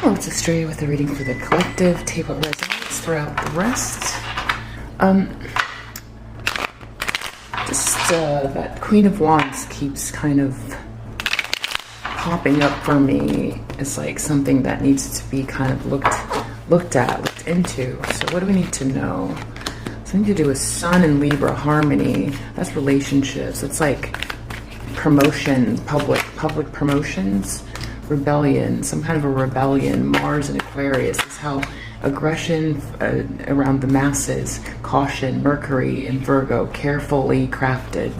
Oh, it's a stray with the reading for the collective. Take what resonates throughout the rest. That Queen of Wands keeps kind of popping up for me. It's like something that needs to be kind of looked into. So what do we need to know? Something to do with Sun and Libra harmony. That's relationships. It's like promotion, public promotions, rebellion, some kind of a rebellion. Mars and Aquarius is how aggression around the masses. Caution, Mercury and Virgo, carefully crafted.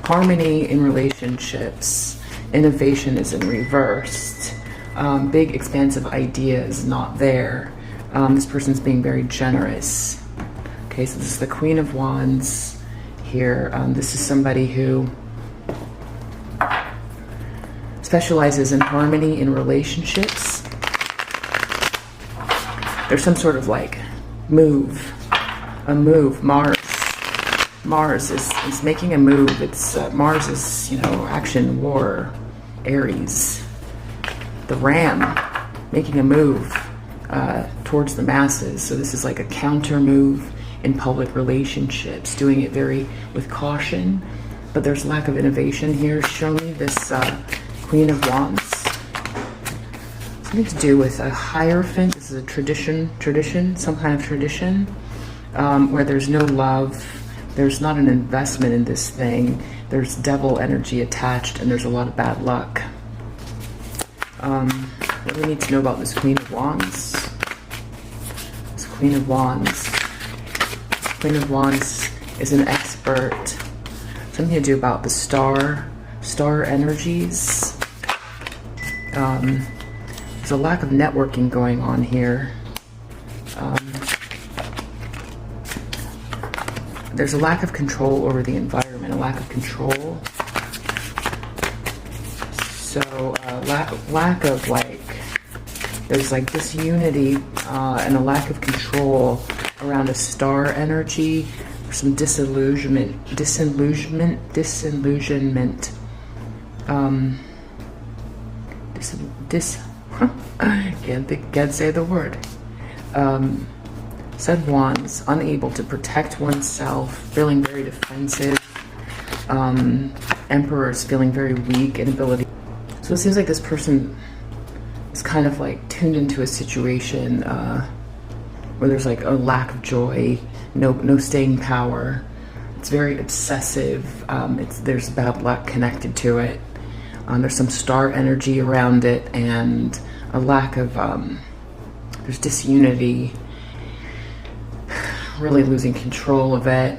Harmony in relationships. Innovation is in reversed. Big expansive ideas not there. This person's being very generous. Okay, so this is the Queen of Wands here. This is somebody who specializes in harmony in relationships. There's some sort of like move. Mars is making a move. It's Mars is, you know, action, war. Aries, the Ram, making a move towards the masses. So this is like a counter move in public relationships, doing it very with caution, but there's lack of innovation here. Show me this Queen of Wands. Something to do with a Hierophant. This is a tradition, some kind of tradition, where there's no love, there's not an investment in this thing, there's devil energy attached, and there's a lot of bad luck. What do we need to know about this Queen of Wands? This Queen of Wands. Queen of Wands is an expert. Something to do about the star energies. There's a lack of networking going on here. There's a lack of control over the environment, a lack of control. So lack of like, there's like disunity and a lack of control around a star energy, some disillusionment. Can't say the word. Said Wands, unable to protect oneself, feeling very defensive. Emperors feeling very weak, inability. So it seems like this person is kind of like tuned into a situation where there's like a lack of joy, no staying power. It's very obsessive. There's bad luck connected to it. There's some star energy around it, and a lack of there's disunity. Really losing control of it.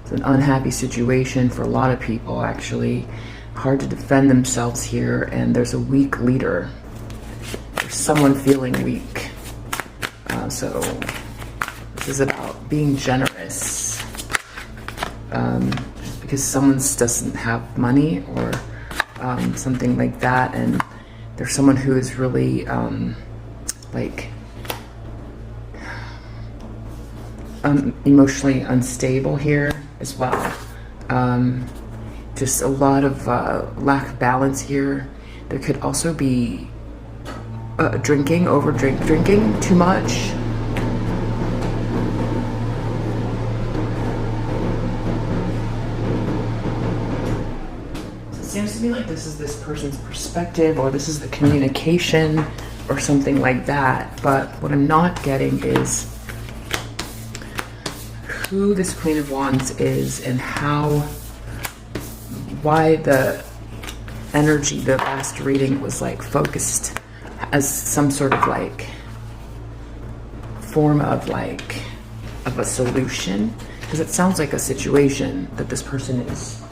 It's an unhappy situation for a lot of people, actually. Hard to defend themselves here, and there's a weak leader. There's someone feeling weak. So this is about being generous. Because someone doesn't have money or something like that, and there's someone who is really like emotionally unstable here as well. Just a lot of lack of balance here. There could also be drinking too much. It seems to me like this is this person's perspective, or this is the communication or something like that. But what I'm not getting is who this Queen of Wands is and why the energy, the last reading was like focused as some sort of like form of like of a solution, because it sounds like a situation that this person is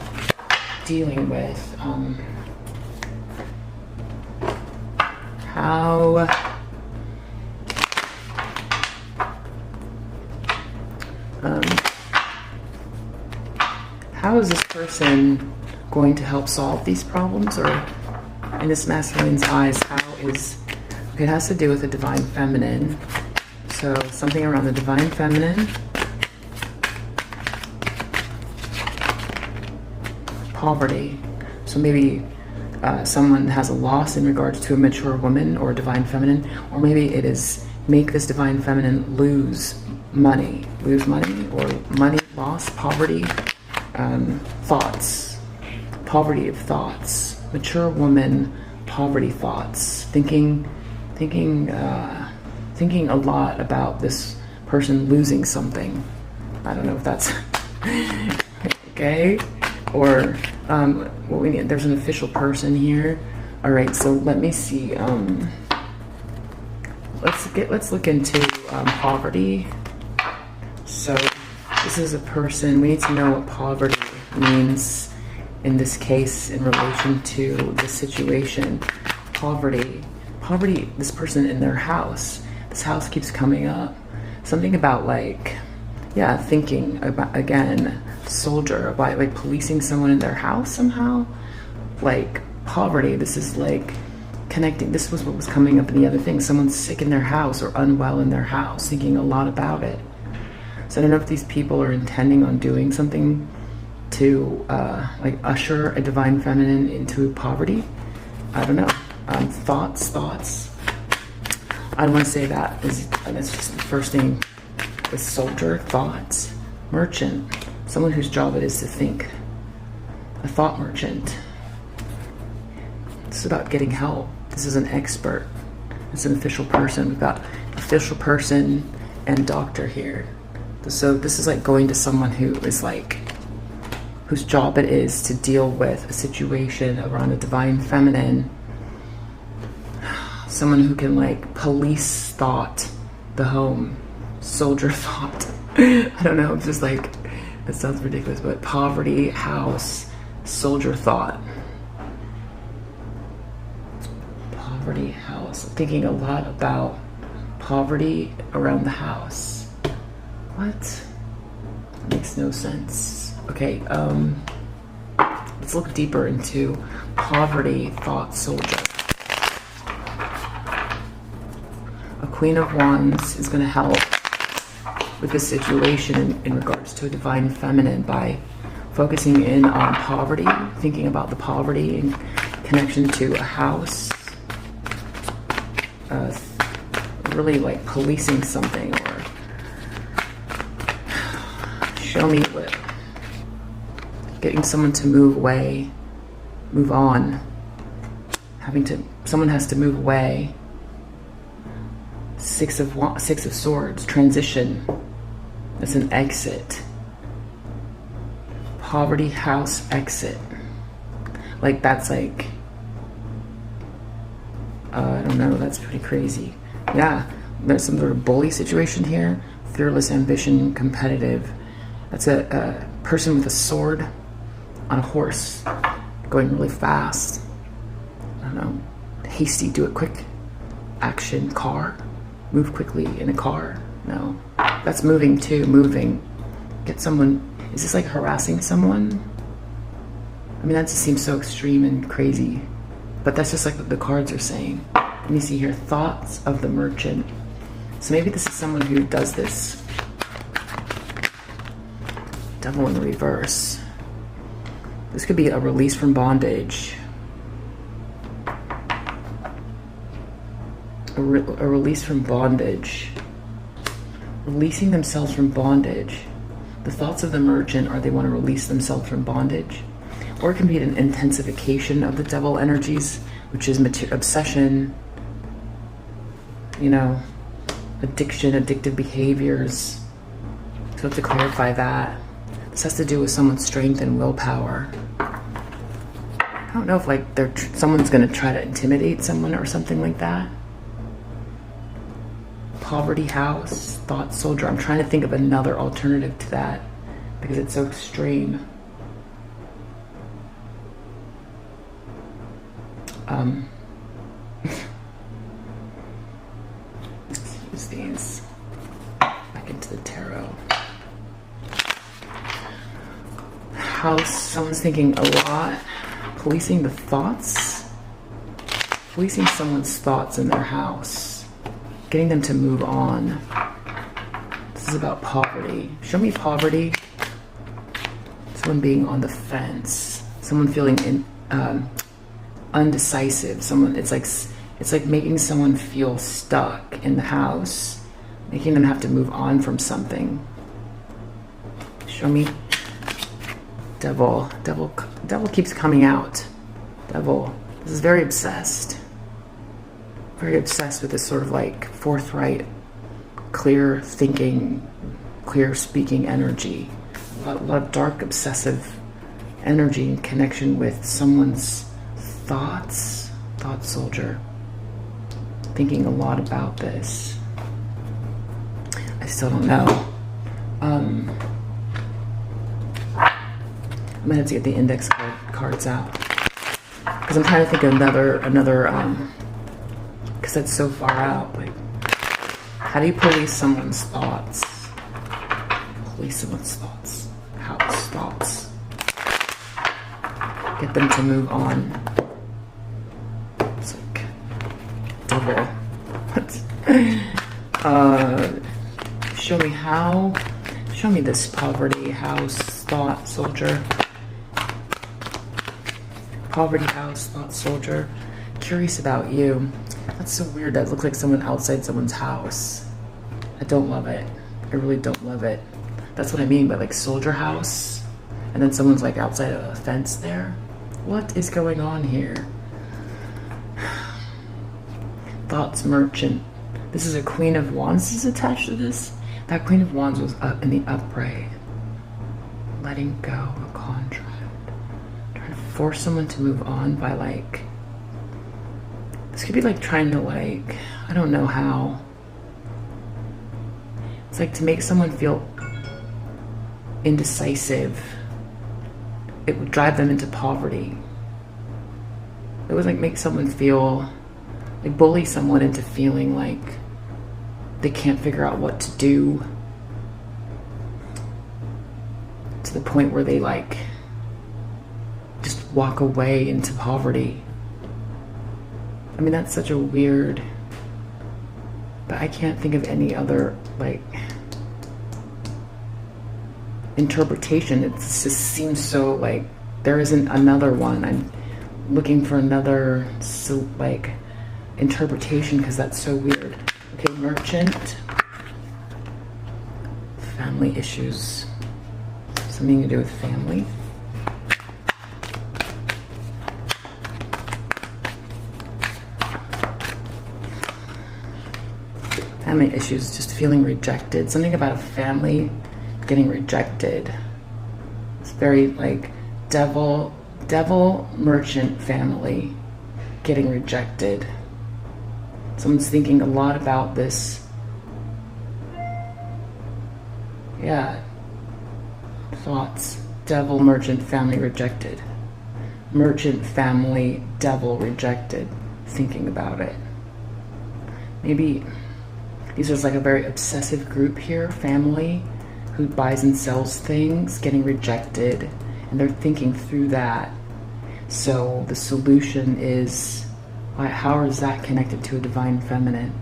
dealing with. How is this person going to help solve these problems? Or in this masculine's eyes, okay, it has to do with the divine feminine. So something around the divine feminine. Poverty. So maybe someone has a loss in regards to a mature woman or a divine feminine, or maybe it is make this divine feminine lose money or money loss, poverty, thoughts, poverty of thoughts, mature woman, poverty thoughts, thinking a lot about this person losing something. I don't know if that's okay, or what we need. There's an official person here. All right, so let me see. Let's look into poverty. So this is a person. We need to know what poverty means in this case in relation to the situation. Poverty. This person in their house. This house keeps coming up. Something about like, yeah, thinking about, again, soldier, about like policing someone in their house somehow. Like poverty. This is like connecting. This was what was coming up in the other thing. Someone's sick in their house or unwell in their house, thinking a lot about it. So I don't know if these people are intending on doing something to like usher a divine feminine into poverty. I don't know. Thoughts. I don't want to say that. That's just the first thing. With soldier, thoughts, merchant, someone whose job it is to think. A thought merchant. This is about getting help. This is an expert. It's an official person. We've got official person and doctor here. So this is like going to someone who is like, whose job it is to deal with a situation around a divine feminine. Someone who can like police thought, the home, soldier thought. I don't know, it's just like, it sounds ridiculous, but poverty, house, soldier thought. Poverty, house. I'm thinking a lot about poverty around the house. What? Makes no sense. Okay, let's look deeper into poverty, thought, soldier. A Queen of Wands is going to help with this situation in regards to a divine feminine by focusing in on poverty, thinking about the poverty in connection to a house, really like policing something, or show me what, getting someone to move away, move on, someone has to move away. Six of Swords, transition. That's an exit. Poverty, house, exit. Like that's like, I don't know, that's pretty crazy. Yeah, there's some sort of bully situation here. Fearless ambition, competitive. That's a person with a sword on a horse, going really fast. I don't know, hasty, do it quick. Action, car. Move quickly in a car. No, that's moving too, moving. Get someone, is this like harassing someone? I mean, that just seems so extreme and crazy, but that's just like what the cards are saying. Let me see here, thoughts of the merchant. So maybe this is someone who does this. Devil in the reverse. This could be a release from bondage. A release from bondage. Releasing themselves from bondage. The thoughts of the merchant are they want to release themselves from bondage. Or it can be an intensification of the devil energies, which is obsession, you know, addiction, addictive behaviors. So I have to clarify that. This has to do with someone's strength and willpower. I don't know if like someone's going to try to intimidate someone or something like that. Poverty, house, thought, soldier. I'm trying to think of another alternative to that because it's so extreme. Let's use these back into the tarot. House, someone's thinking a lot. Policing the thoughts. Policing someone's thoughts in their house. Getting them to move on. This is about poverty. Show me poverty. Someone being on the fence. Someone feeling undecisive. It's like making someone feel stuck in the house, making them have to move on from something. Show me. Devil keeps coming out. Devil. This is very obsessed. Very obsessed with this sort of like forthright, clear thinking, clear speaking energy. A lot of dark, obsessive energy in connection with someone's thoughts. Thought soldier. Thinking a lot about this. I still don't know. I'm gonna have to get the index cards out because I'm trying to think of another because that's so far out. Like, how do you police someone's thoughts? Police someone's thoughts. House thoughts. Get them to move on. It's like double. Show me how. Show me this poverty house thought soldier. Poverty house thought soldier. Curious about you. That's so weird. That looks like someone outside someone's house. I don't love it. I really don't love it. That's what I mean by like soldier house. And then someone's like outside of a fence there. What is going on here? Thoughts merchant. This is a Queen of Wands is attached to this. That Queen of Wands was up in the upright. Letting go of a contract. Trying to force someone to move on by like, this could be like trying to like, I don't know how. It's like to make someone feel indecisive. It would drive them into poverty. It would like make someone feel, like bully someone into feeling like they can't figure out what to do, to the point where they like just walk away into poverty. I mean, that's such a weird, but I can't think of any other like interpretation. It just seems so like there isn't another one. I'm looking for another like interpretation because that's so weird. Okay, merchant. Family issues. Something to do with family. Family issues, just feeling rejected. Something about a family getting rejected. It's very like devil merchant family getting rejected. Someone's thinking a lot about this. Yeah. Thoughts. Devil, merchant, family rejected. Merchant, family, devil rejected. Thinking about it. Maybe these are like a very obsessive group here. Family who buys and sells things, getting rejected. And they're thinking through that. So the solution is, how is that connected to a divine feminine?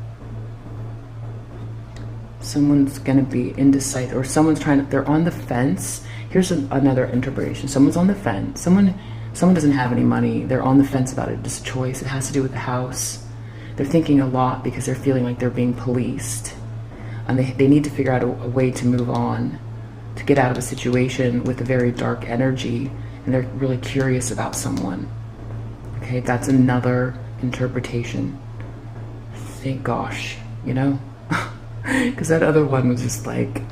Someone's going to be indecisive, or someone's trying to, they're on the fence. Here's another interpretation. Someone's on the fence. Someone doesn't have any money. They're on the fence about it. It's a choice. It has to do with the house. They're thinking a lot because they're feeling like they're being policed. And they need to figure out a way to move on, to get out of a situation with a very dark energy. And they're really curious about someone. Okay, that's another interpretation. Thank gosh, you know? Because that other one was just like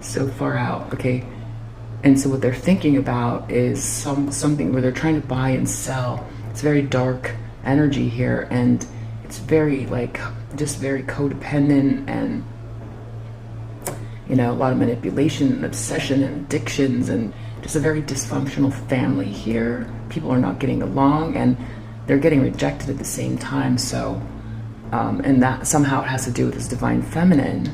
so far out. Okay, and so what they're thinking about is something where they're trying to buy and sell. It's very dark energy here, and it's very like just very codependent, and you know, a lot of manipulation and obsession and addictions, and just a very dysfunctional family here. People are not getting along, and they're getting rejected at the same time. So and that somehow it has to do with this divine feminine.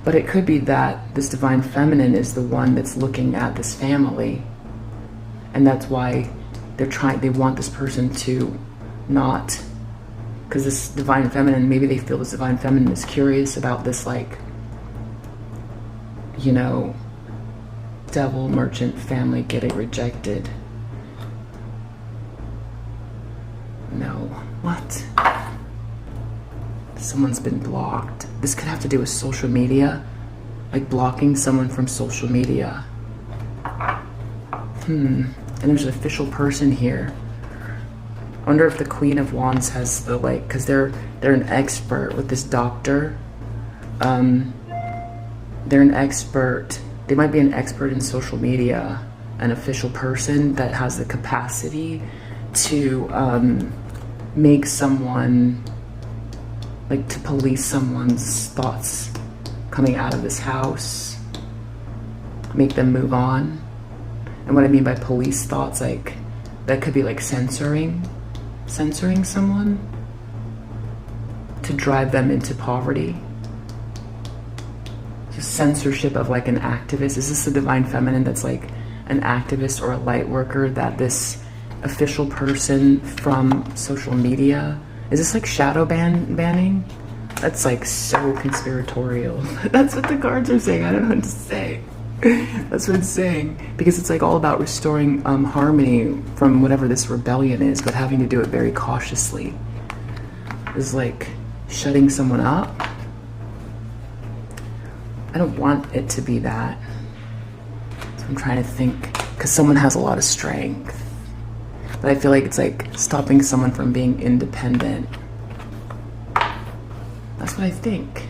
But it could be that this divine feminine is the one that's looking at this family, and that's why they want this person to not, because this divine feminine, maybe they feel this divine feminine is curious about this, like, you know, Devil, merchant, family getting rejected. No. What? Someone's been blocked. This could have to do with social media. Like blocking someone from social media. And there's an official person here. I wonder if the Queen of Wands has the like, because they're an expert with this doctor. They're an expert. They might be an expert in social media, an official person that has the capacity to make someone, like to police someone's thoughts coming out of this house, make them move on. And what I mean by police thoughts, like that could be like censoring someone to drive them into poverty. Just censorship of like an activist. Is this a divine feminine that's like an activist or a light worker that this official person from social media, is this like shadow banning? That's like so conspiratorial. That's what the cards are saying. I don't know what to say. That's what it's saying, because it's like all about restoring harmony from whatever this rebellion is, but having to do it very cautiously. Is like shutting someone up. I don't want it to be that. So I'm trying to think, because someone has a lot of strength, but I feel like it's like stopping someone from being independent. That's what I think.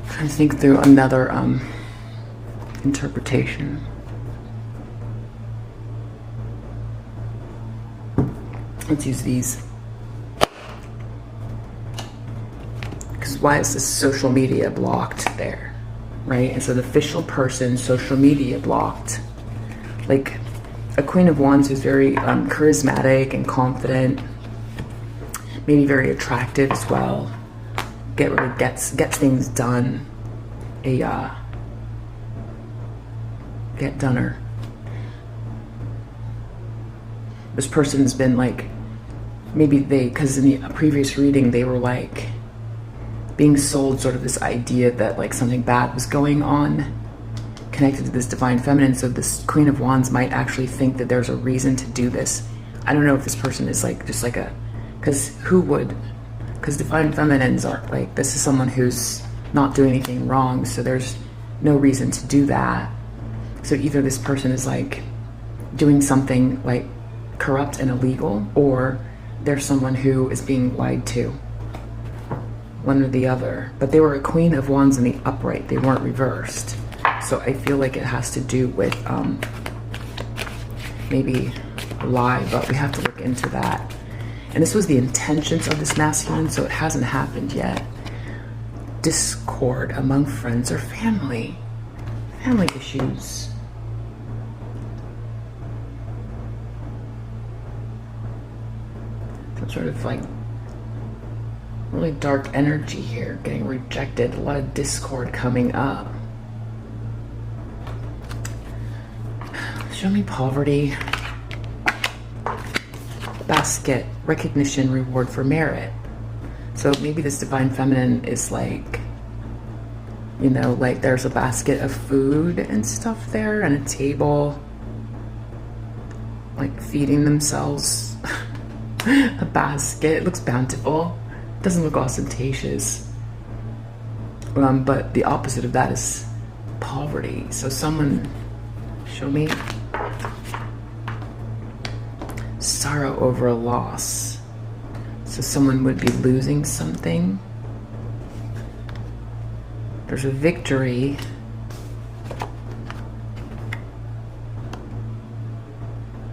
I'm trying to think through another interpretation. Let's use these. Because why is this social media blocked there, right? And so the official person, social media blocked. Like a Queen of Wands who's very charismatic and confident, maybe very attractive as well. Gets things done. Get doneer. This person's been like, maybe because in the previous reading they were like being sold sort of this idea that like something bad was going on connected to this divine feminine. So this Queen of Wands might actually think that there's a reason to do this. I don't know if this person is like just like a, because who would, because divine feminines are like, this is someone who's not doing anything wrong, so there's no reason to do that. So either this person is like doing something like corrupt and illegal, or there's someone who is being lied to. One or the other. But they were a Queen of Wands in the upright, they weren't reversed. So I feel like it has to do with maybe a lie, but we have to look into that. And this was the intentions of this masculine, so it hasn't happened yet. Discord among friends or family. Family issues. Some sort of like really dark energy here, getting rejected, a lot of discord coming up. Show me poverty. Basket, recognition, reward for merit. So maybe this divine feminine is like, you know, like there's a basket of food and stuff there and a table, like feeding themselves. A basket, it looks bountiful. Doesn't look ostentatious. But the opposite of that is poverty. So someone, show me. Sorrow over a loss. So someone would be losing something. There's a victory.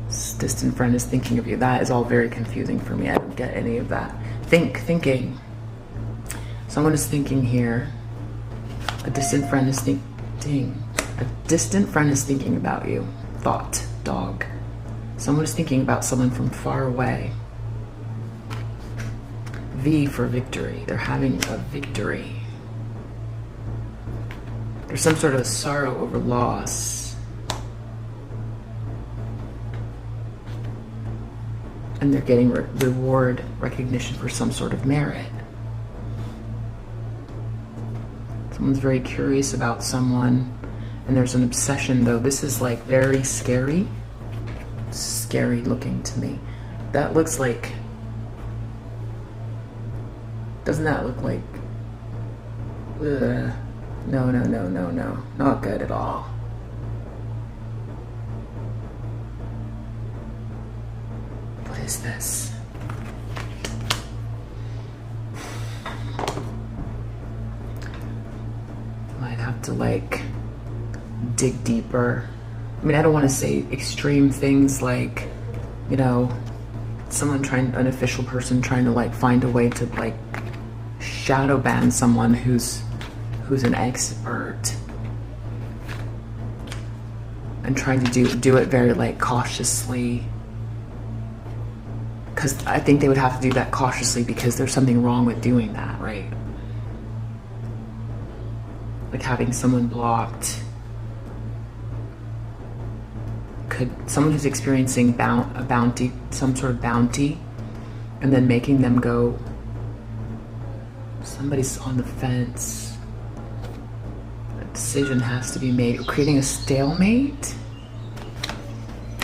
This distant friend is thinking of you. That is all very confusing for me. I don't get any of that. Thinking. Someone is thinking here. A distant friend is thinking. A distant friend is thinking about you. Thought. Dog. Someone is thinking about someone from far away. V for victory. They're having a victory. There's some sort of sorrow over loss. And they're getting reward, recognition for some sort of merit. Someone's very curious about someone. And there's an obsession though. This is like very scary. Scary looking to me. That looks like, doesn't that look like, ugh. No, no, no, no, no. Not good at all. What is this? Might have to like dig deeper. I mean, I don't want to say extreme things like, you know, an official person trying to like find a way to like shadow ban someone who's an expert and trying to do it very like cautiously, because I think they would have to do that cautiously because there's something wrong with doing that, right? Like having someone blocked. Could someone who's experiencing a bounty, some sort of bounty, and then making them go, somebody's on the fence, a decision has to be made, creating a stalemate?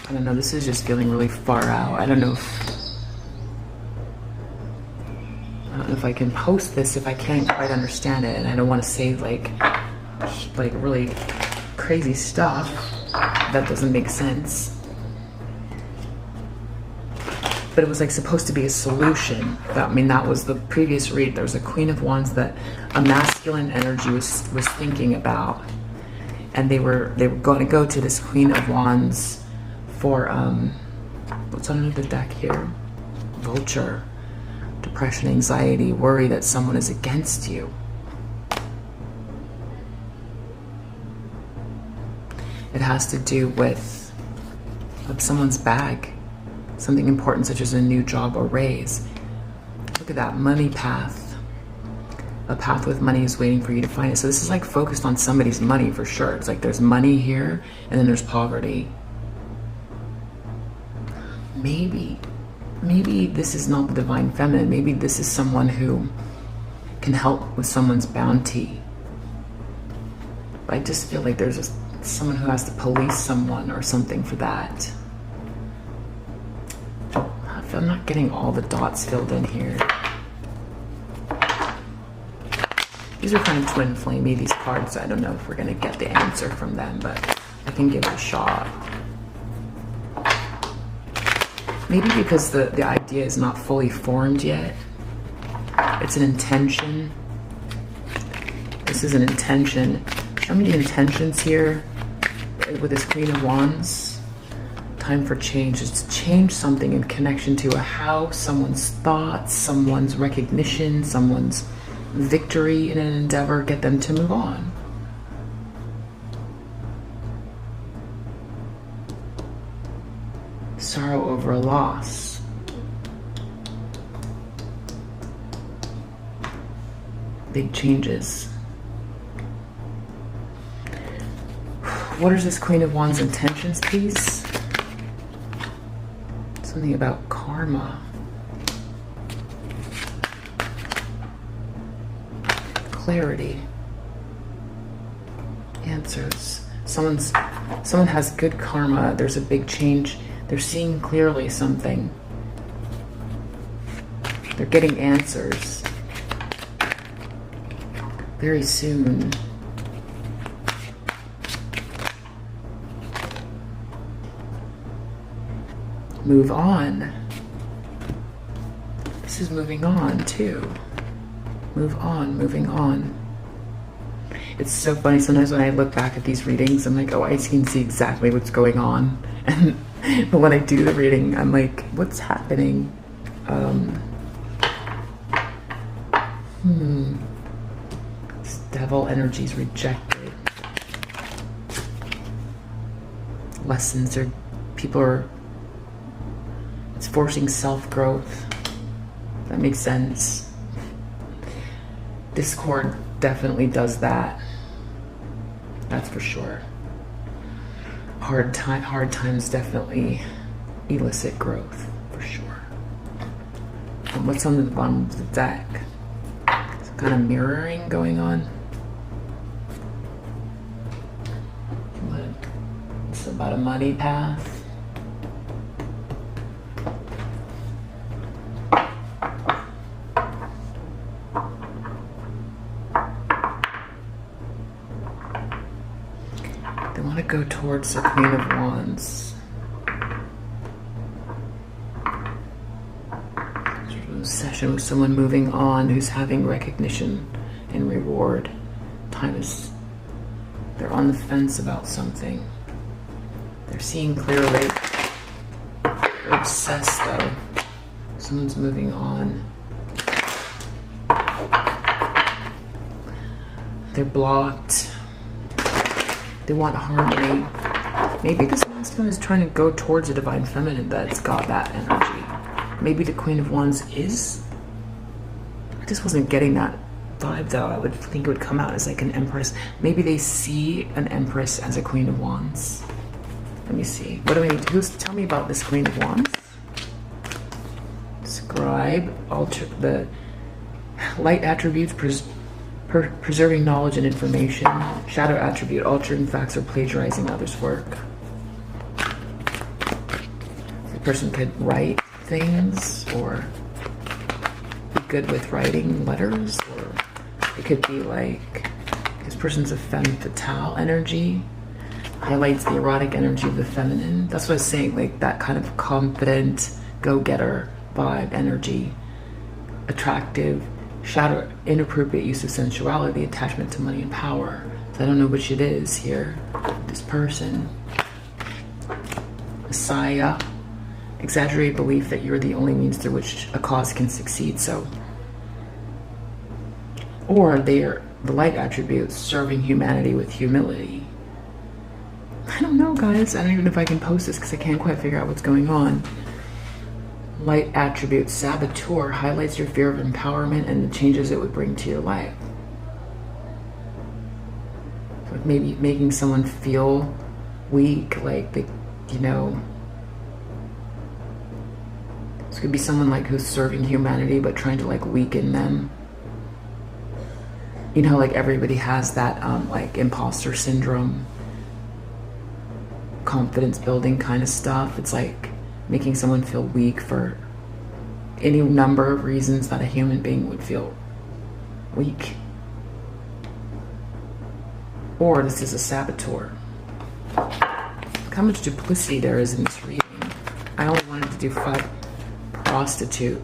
I don't know, this is just feeling really far out. I don't know if I can post this, if I can't quite understand it, and I don't want to say like really crazy stuff that doesn't make sense. But it was like supposed to be a solution. I mean, that was the previous read. There was a Queen of Wands that a masculine energy was thinking about, and they were going to go to this Queen of Wands for what's under the deck here? Vulture, depression, anxiety, worry that someone is against you. It has to do with someone's bag, something important such as a new job or raise. Look at that money path. A path with money is waiting for you to find it. So this is like focused on somebody's money for sure. It's like there's money here and then there's poverty. Maybe this is not the divine feminine. Maybe this is someone who can help with someone's bounty. But I just feel like there's someone who has to police someone or something for that. I'm not getting all the dots filled in here. These are kind of twin flamey, these cards. I don't know if we're gonna get the answer from them, but I can give it a shot. Maybe because the idea is not fully formed yet. It's an intention. This is an intention. Show me the intentions here with this Queen of Wands. Time for change is to change something in connection to a house, someone's thoughts, someone's recognition, someone's victory in an endeavor, get them to move on. Sorrow over a loss. Big changes. What is this Queen of Wands intentions piece? Something about karma. Clarity. Answers. Someone has good karma. There's a big change. They're seeing clearly something. They're getting answers very soon. Move on. This is moving on too. Move on, moving on. It's so funny sometimes when I look back at these readings, I'm like, oh, I can see exactly what's going on. But when I do the reading, I'm like, what's happening? This devil energy is rejected. Lessons are, people are, it's forcing self-growth. That makes sense. Discord definitely does that. That's for sure. Hard times definitely elicit growth, for sure. And what's on the bottom of the deck? Some kind of mirroring going on. It's about a money path. They want to go towards the Queen of Wands. Sort of a session with someone moving on who's having recognition and reward. Time is, they're on the fence about something. They're seeing clearly. They're obsessed though. Someone's moving on. They're blocked. They want harmony. Maybe this one is trying to go towards a divine feminine that's got that energy. Maybe the Queen of Wands is. I just wasn't getting that vibe though. I would think it would come out as like an Empress. Maybe they see an Empress as a Queen of Wands. Let me see. What do we need? Tell me about this Queen of Wands. Scribe, alter the light attributes, preserving knowledge and information. Shadow attribute, altering facts or plagiarizing others' work. The person could write things or be good with writing letters, or it could be like this person's a femme fatale energy. Highlights the erotic energy of the feminine. That's what I was saying, like that kind of confident, go-getter vibe, energy, attractive, shadow, inappropriate use of sensuality, attachment to money and power. So I don't know which it is here. This person. Messiah. Exaggerated belief that you're the only means through which a cause can succeed. So, or they're the light attributes, serving humanity with humility. I don't know, guys. I don't even know if I can post this because I can't quite figure out what's going on. Light attribute, saboteur, highlights your fear of empowerment and the changes it would bring to your life. So maybe making someone feel weak, like they, you know. This could be someone like who's serving humanity but trying to like weaken them. You know, like everybody has that like imposter syndrome, confidence building kind of stuff. It's like making someone feel weak for any number of reasons that a human being would feel weak. Or this is a saboteur. Look how much duplicity there is in this reading. I only wanted to do 5. Prostitute.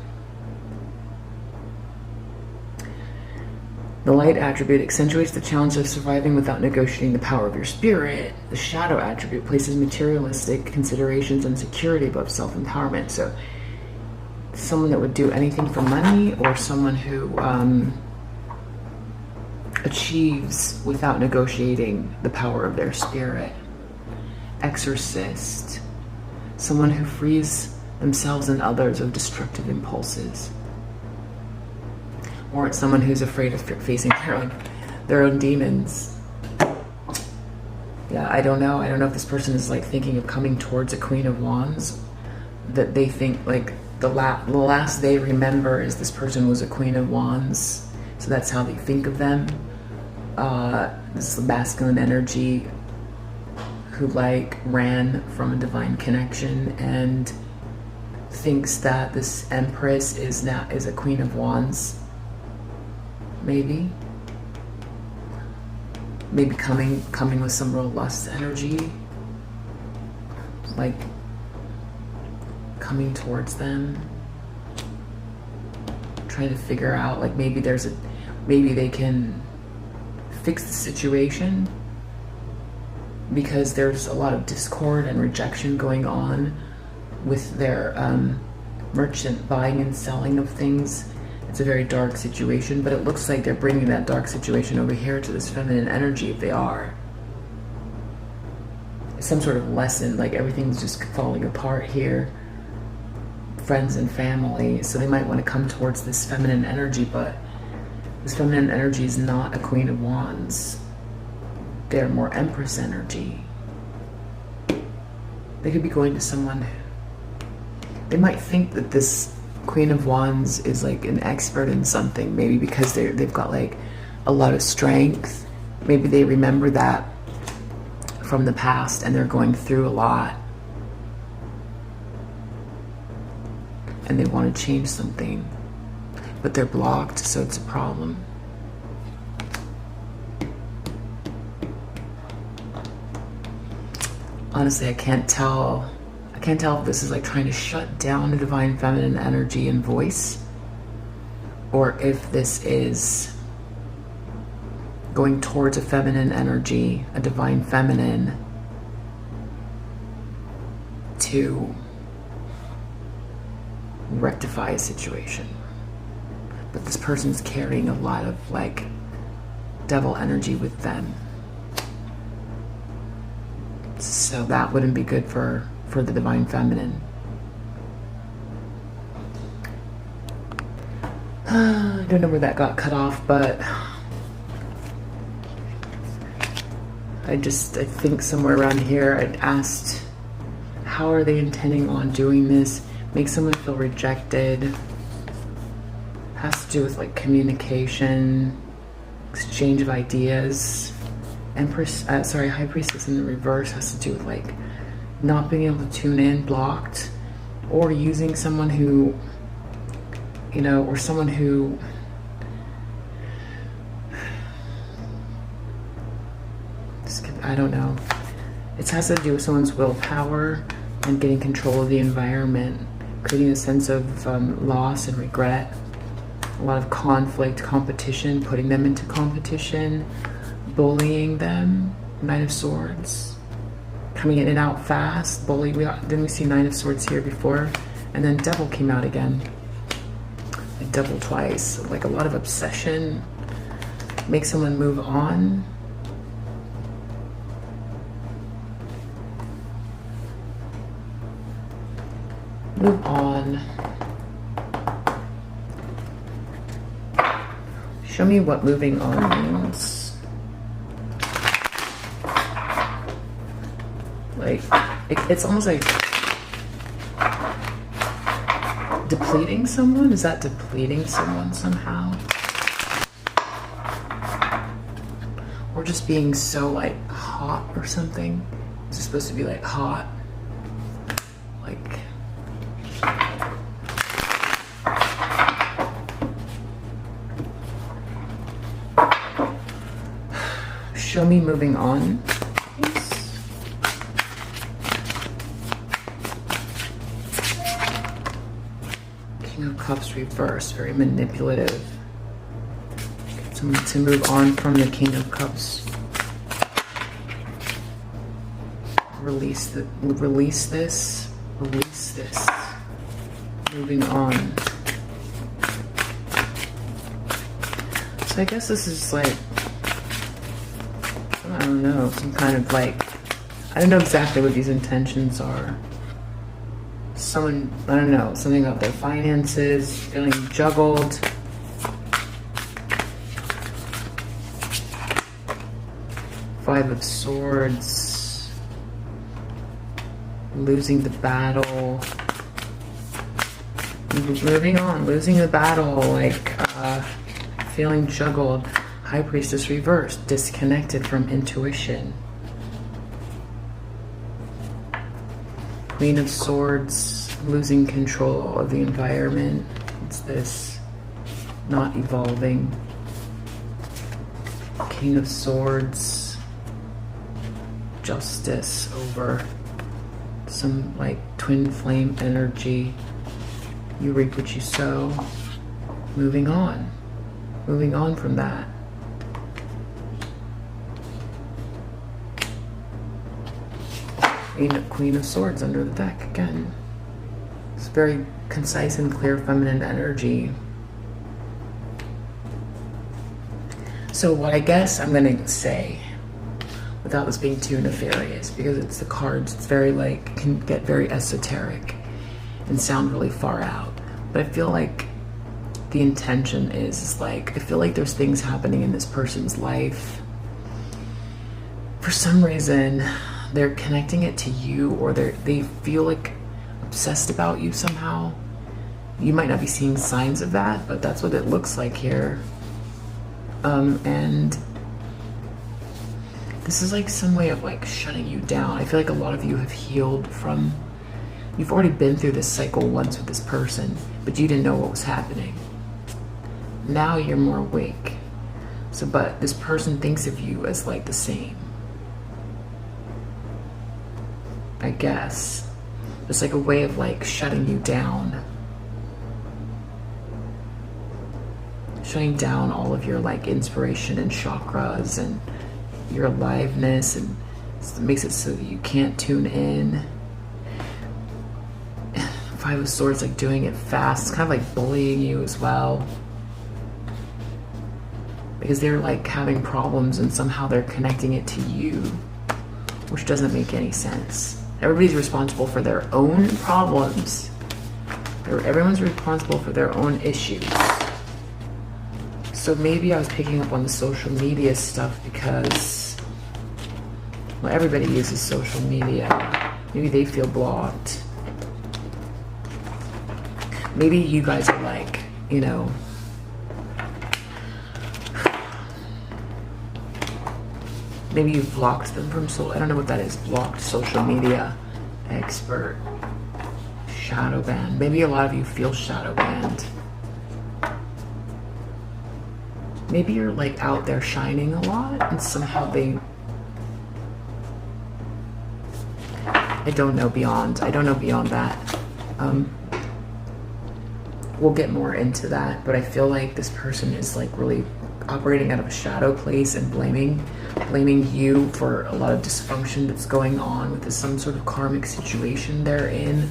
The light attribute accentuates the challenge of surviving without negotiating the power of your spirit. The shadow attribute places materialistic considerations and security above self-empowerment. So someone that would do anything for money, or someone who achieves without negotiating the power of their spirit. Exorcist. Someone who frees themselves and others of destructive impulses. Or it's someone who's afraid of facing their own demons. Yeah, I don't know. I don't know if this person is like thinking of coming towards a Queen of Wands, that they think like the last they remember is this person was a Queen of Wands. So that's how they think of them. This is the masculine energy who like ran from a divine connection and thinks that this Empress is a Queen of Wands. Maybe coming with some real lust energy, like coming towards them, trying to figure out like maybe they can fix the situation, because there's a lot of discord and rejection going on with their merchant buying and selling of things. It's a very dark situation, but it looks like they're bringing that dark situation over here to this feminine energy if they are. Some sort of lesson, like everything's just falling apart here. Friends and family, so they might want to come towards this feminine energy, but this feminine energy is not a Queen of Wands. They're more Empress energy. They could be going to someone. They might think that this Queen of Wands is like an expert in something, maybe because they've got like a lot of strength. Maybe they remember that from the past and they're going through a lot. And they want to change something, but they're blocked, so it's a problem. Honestly, I can't tell if this is like trying to shut down the divine feminine energy and voice, or if this is going towards a feminine energy, a divine feminine, to rectify a situation. But this person's carrying a lot of like devil energy with them. So that wouldn't be good for the divine feminine. I don't know where that got cut off, but I think somewhere around here I'd asked, how are they intending on doing this? Make someone feel rejected. Has to do with like communication, exchange of ideas. Empress, High Priestess in the reverse has to do with like not being able to tune in, blocked, or using someone who, you know, or someone who I don't know. It has to do with someone's willpower and getting control of the environment, creating a sense of loss and regret, a lot of conflict, competition, putting them into competition, bullying them. Knight of Swords, coming in and out fast, bully. Didn't we see Knight of Swords here before? And then Devil came out again. Like Devil twice. Like a lot of obsession. Make someone move on. Move on. Show me what moving on means. Like, it's almost like depleting someone? Is that depleting someone somehow? Or just being so like hot or something? Is it supposed to be like hot? Like, show me moving on. King of Cups reversed, very manipulative. Get someone to move on from the King of Cups. Release this. Moving on. So I guess this is like, I don't know, some kind of like, I don't know exactly what these intentions are. Someone, I don't know, something about their finances, feeling juggled. Five of Swords. Losing the battle. Moving on, losing the battle, like feeling juggled. High Priestess reversed, disconnected from intuition. Queen of Swords, losing control of the environment. It's this, not evolving. King of Swords, justice over some like twin flame energy. You reap what you sow. Moving on from that. Queen of Swords under the deck again. It's very concise and clear feminine energy. So what I guess I'm gonna say, without this being too nefarious, because it's the cards, it's very like, can get very esoteric and sound really far out. But I feel like the intention is like, I feel like there's things happening in this person's life. For some reason, they're connecting it to you, or they feel like obsessed about you somehow. You might not be seeing signs of that, but that's what it looks like here. And This is like some way of like shutting you down. I feel like a lot of you have healed from, you've already been through this cycle once with this person, but you didn't know what was happening. Now you're more awake. So, but this person thinks of you as like the same, I guess. It's like a way of like shutting you down. Shutting down all of your like inspiration and chakras and your aliveness, and it makes it so that you can't tune in. Five of Swords, like doing it fast. It's kind of like bullying you as well. Because they're like having problems and somehow they're connecting it to you, which doesn't make any sense. Everybody's responsible for their own problems. Everyone's responsible for their own issues. So maybe I was picking up on the social media stuff because, well, everybody uses social media. Maybe they feel blocked. Maybe you guys are like, you know, maybe you've blocked them from I don't know what that is. Blocked social media. Expert. Shadow banned. Maybe a lot of you feel shadow banned. Maybe you're like out there shining a lot and somehow I don't know beyond that. We'll get more into that, but I feel like this person is like really operating out of a shadow place and blaming you for a lot of dysfunction that's going on with some sort of karmic situation they're in.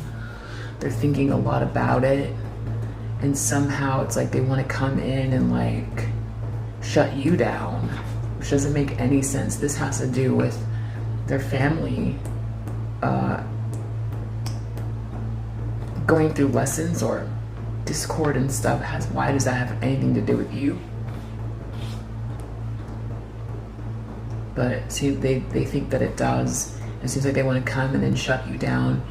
They're thinking a lot about it, and somehow it's like they want to come in and like shut you down, which doesn't make any sense. This has to do with their family going through lessons or discord and stuff. Why does that have anything to do with you? But see, they think that it does. It seems like they want to come and then shut you down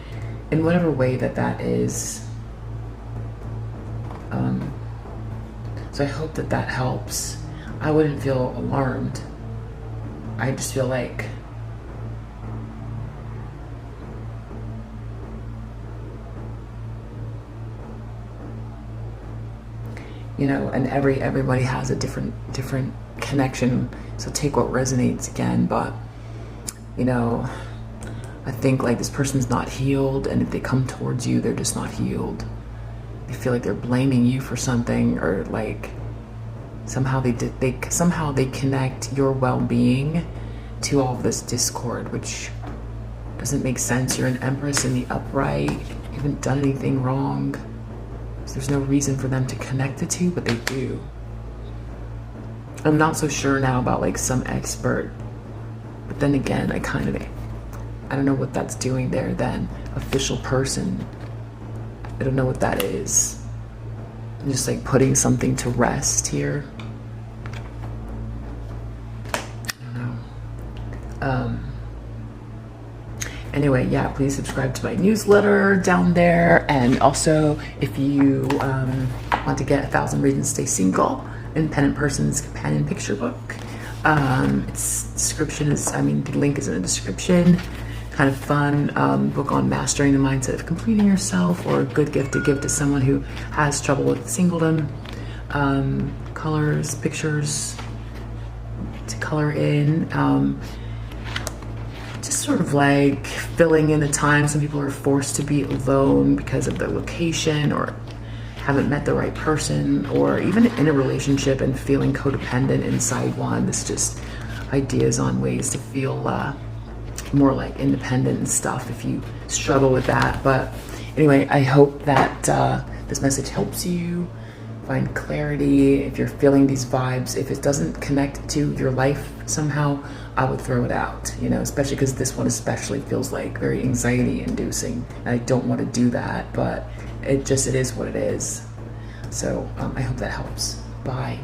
in whatever way that is. So I hope that helps. I wouldn't feel alarmed. I just feel like you know, and everybody has a different connection, so take what resonates again. But you know, I think like this person's not healed, and if they come towards you, they're just not healed. They feel like they're blaming you for something, or like somehow they connect your well-being to all of this discord, which doesn't make sense. You're an Empress in the upright. You haven't done anything wrong. So there's no reason for them to connect the two, but they do. I'm not so sure now about like some expert, but then again, I don't know what that's doing there then. Official person, I don't know what that is. I'm just like putting something to rest here. I don't know. Anyway, yeah, please subscribe to my newsletter down there. And also, if you want to get 1,000 Reasons to Stay Single, Independent Person's Companion Picture Book. The link is in the description. Kind of fun book on mastering the mindset of completing yourself, or a good gift to give to someone who has trouble with singledom. Colors, pictures to color in. Just sort of like filling in the time. Some people are forced to be alone because of the location, or haven't met the right person, or even in a relationship and feeling codependent inside one. It's just ideas on ways to feel more like independent and stuff if you struggle with that. But anyway, I hope that this message helps you find clarity. If you're feeling these vibes, if it doesn't connect to your life somehow, I would throw it out, you know, especially because this one especially feels like very anxiety inducing, and I don't want to do that, but it is what it is. So I hope that helps. Bye.